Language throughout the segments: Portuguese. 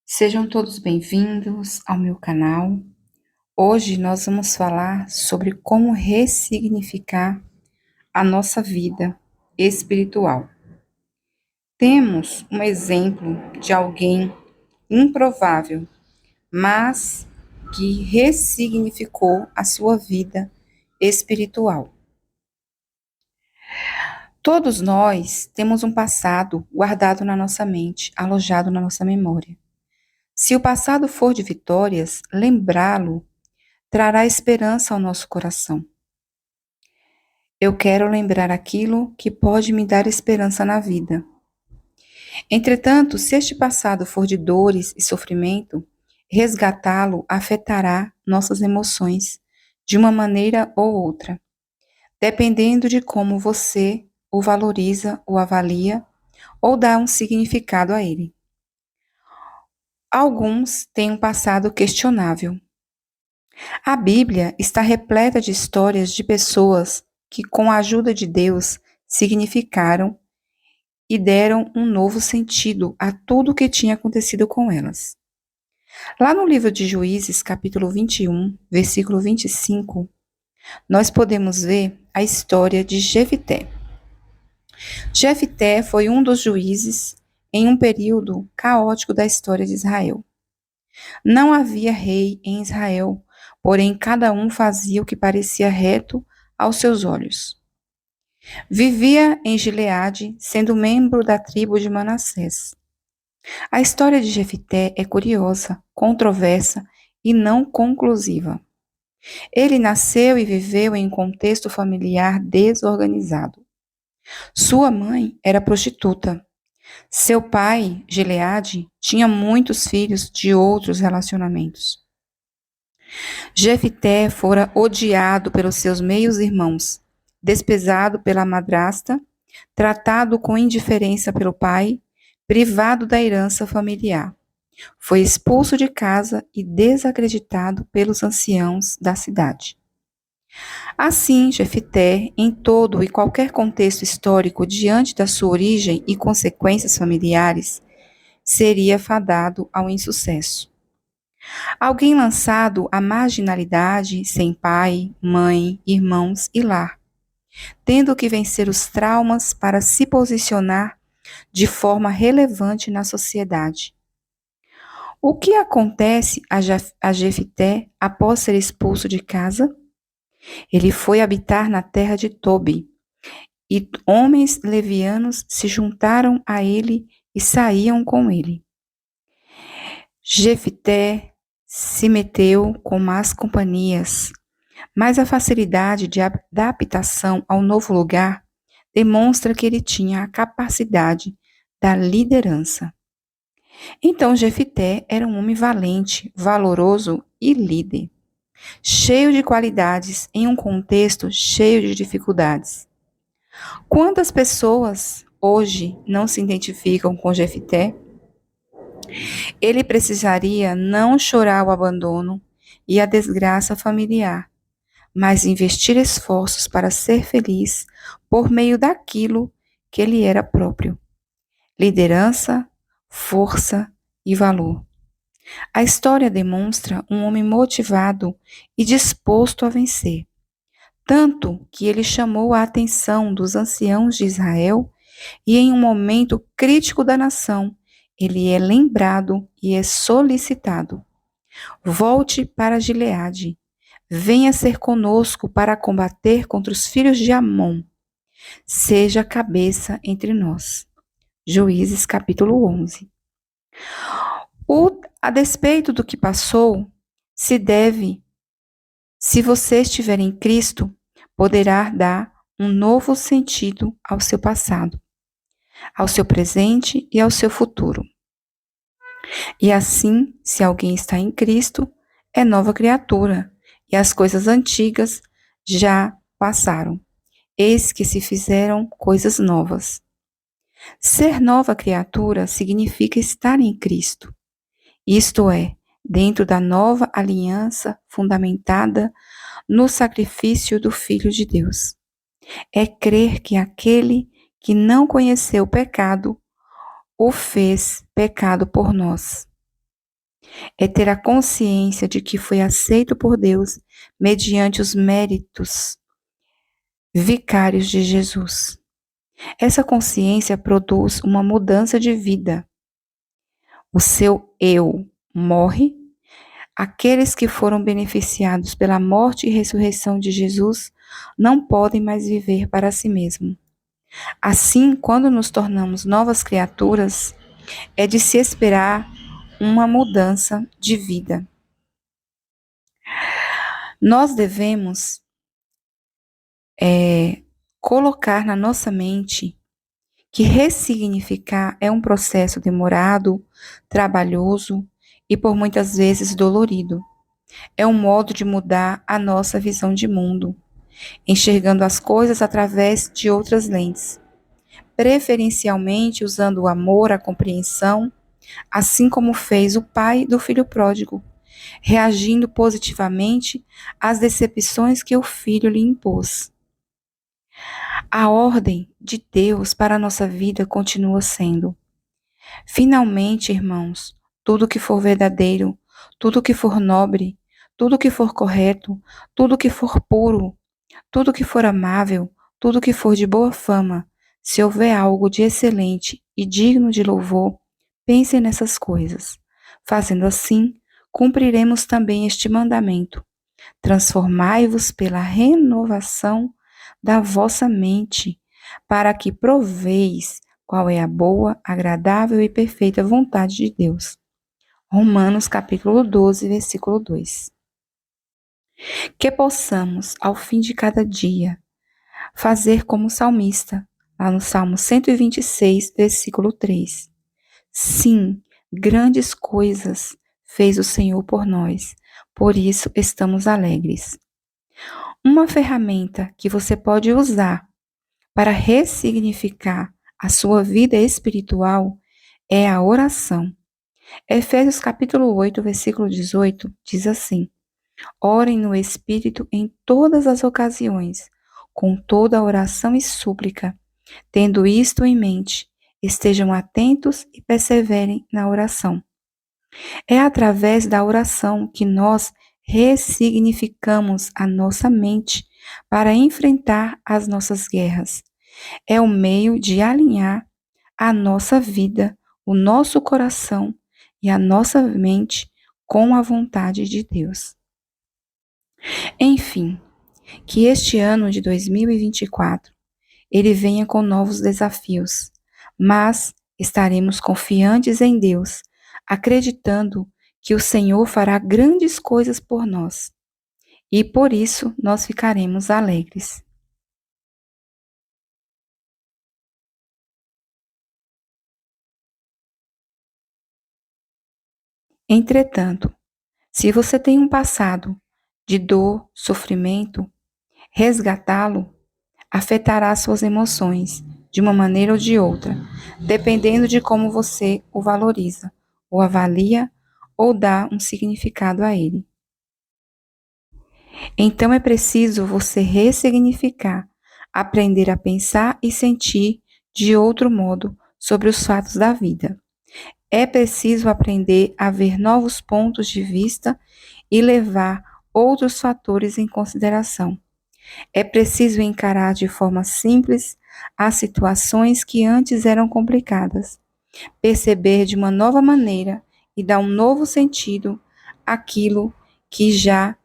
Sejam todos bem-vindos ao meu canal. Hoje nós vamos falar sobre como ressignificar a nossa vida espiritual. Temos um exemplo de alguém improvável, mas que ressignificou a sua vida espiritual. Todos nós temos um passado guardado na nossa mente, alojado na nossa memória. Se o passado for de vitórias, lembrá-lo trará esperança ao nosso coração. Eu quero lembrar aquilo que pode me dar esperança na vida. Entretanto, se este passado for de dores e sofrimento, resgatá-lo afetará nossas emoções de uma maneira ou outra, dependendo de como você o valoriza, o avalia ou dá um significado a ele. Alguns têm um passado questionável. A Bíblia está repleta de histórias de pessoas que, com a ajuda de Deus, significaram e deram um novo sentido a tudo o que tinha acontecido com elas. Lá no livro de Juízes, capítulo 21, versículo 25, nós podemos ver a história de Jefité. Jefité foi um dos juízes em um período caótico da história de Israel. Não havia rei em Israel, porém cada um fazia o que parecia reto aos seus olhos. Vivia em Gileade, sendo membro da tribo de Manassés. A história de Jefité é curiosa, controversa e não conclusiva. Ele nasceu e viveu em um contexto familiar desorganizado. Sua mãe era prostituta. Seu pai, Gileade, tinha muitos filhos de outros relacionamentos. Jefité fora odiado pelos seus meios-irmãos, desprezado pela madrasta, tratado com indiferença pelo pai, privado da herança familiar. Foi expulso de casa e desacreditado pelos anciãos da cidade. Assim, Jefité, em todo e qualquer contexto histórico diante da sua origem e consequências familiares, seria fadado ao insucesso. Alguém lançado à marginalidade, sem pai, mãe, irmãos e lar, tendo que vencer os traumas para se posicionar de forma relevante na sociedade. O que acontece a Jefité após ser expulso de casa? Ele foi habitar na terra de Tobi, e homens levianos se juntaram a ele e saíam com ele. Jefité se meteu com más companhias, mas a facilidade de adaptação ao novo lugar demonstra que ele tinha a capacidade da liderança. Então Jefité era um homem valente, valoroso e líder, cheio de qualidades em um contexto cheio de dificuldades. Quantas pessoas hoje não se identificam com Jefité? Ele precisaria não chorar o abandono e a desgraça familiar, mas investir esforços para ser feliz por meio daquilo que ele era próprio: liderança, força e valor. A história demonstra um homem motivado e disposto a vencer, tanto que ele chamou a atenção dos anciãos de Israel e, em um momento crítico da nação, ele é lembrado e é solicitado: volte para Gileade, venha ser conosco para combater contra os filhos de Amon, seja cabeça entre nós. Juízes capítulo 11. A despeito do que passou, se você estiver em Cristo, poderá dar um novo sentido ao seu passado, ao seu presente e ao seu futuro. E assim, se alguém está em Cristo, é nova criatura, e as coisas antigas já passaram. Eis que se fizeram coisas novas. Ser nova criatura significa estar em Cristo, isto é, dentro da nova aliança fundamentada no sacrifício do Filho de Deus. É crer que aquele que não conheceu o pecado o fez pecado por nós. É ter a consciência de que foi aceito por Deus mediante os méritos vicários de Jesus. Essa consciência produz uma mudança de vida. O seu eu morre. Aqueles que foram beneficiados pela morte e ressurreição de Jesus não podem mais viver para si mesmos. Assim, quando nos tornamos novas criaturas, é de se esperar uma mudança de vida. Nós devemos colocar na nossa mente que ressignificar é um processo demorado, trabalhoso e por muitas vezes dolorido. É um modo de mudar a nossa visão de mundo, enxergando as coisas através de outras lentes, preferencialmente usando o amor, a compreensão, assim como fez o pai do filho pródigo, reagindo positivamente às decepções que o filho lhe impôs. A ordem de Deus para a nossa vida continua sendo: finalmente, irmãos, tudo que for verdadeiro, tudo que for nobre, tudo que for correto, tudo que for puro, tudo que for amável, tudo que for de boa fama, se houver algo de excelente e digno de louvor, pensem nessas coisas. Fazendo assim, cumpriremos também este mandamento: transformai-vos pela renovação da vossa mente, para que proveis qual é a boa, agradável e perfeita vontade de Deus. Romanos capítulo 12, versículo 2. Que possamos, ao fim de cada dia, fazer como o salmista, lá no Salmo 126, versículo 3. Sim, grandes coisas fez o Senhor por nós, por isso estamos alegres. Uma ferramenta que você pode usar para ressignificar a sua vida espiritual é a oração. Efésios capítulo 8, versículo 18 diz assim: orem no Espírito em todas as ocasiões, com toda oração e súplica. Tendo isto em mente, estejam atentos e perseverem na oração. É através da oração que nós ressignificamos a nossa mente para enfrentar as nossas guerras. É o meio de alinhar a nossa vida, o nosso coração e a nossa mente com a vontade de Deus. Enfim, que este ano de 2024 ele venha com novos desafios, mas estaremos confiantes em Deus, acreditando que o Senhor fará grandes coisas por nós. E por isso nós ficaremos alegres. Entretanto, se você tem um passado de dor, sofrimento, resgatá-lo afetará suas emoções de uma maneira ou de outra, dependendo de como você o valoriza, o avalia ou dá um significado a ele. Então é preciso você ressignificar, aprender a pensar e sentir de outro modo sobre os fatos da vida. É preciso aprender a ver novos pontos de vista e levar outros fatores em consideração. É preciso encarar de forma simples as situações que antes eram complicadas, perceber de uma nova maneira e dar um novo sentido àquilo que já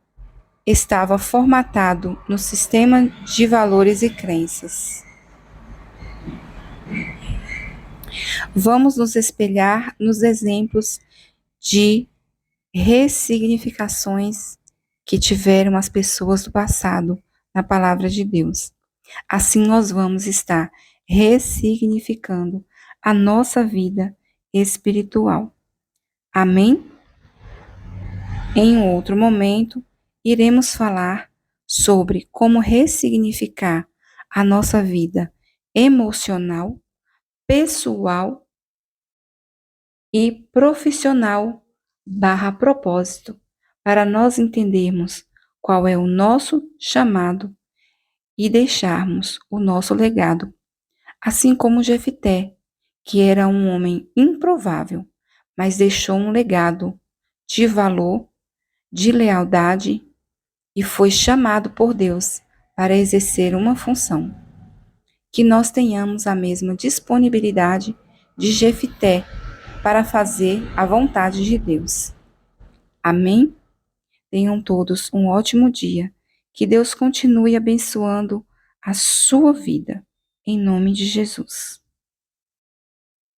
estava formatado no sistema de valores e crenças. Vamos nos espelhar nos exemplos de ressignificações que tiveram as pessoas do passado na palavra de Deus. Assim nós vamos estar ressignificando a nossa vida espiritual. Amém? Em um outro momento, iremos falar sobre como ressignificar a nossa vida emocional, pessoal e profissional / propósito, para nós entendermos qual é o nosso chamado e deixarmos o nosso legado, assim como Jefté, que era um homem improvável, mas deixou um legado de valor, de lealdade e foi chamado por Deus para exercer uma função. Que nós tenhamos a mesma disponibilidade de Jefité para fazer a vontade de Deus. Amém? Tenham todos um ótimo dia. Que Deus continue abençoando a sua vida. Em nome de Jesus.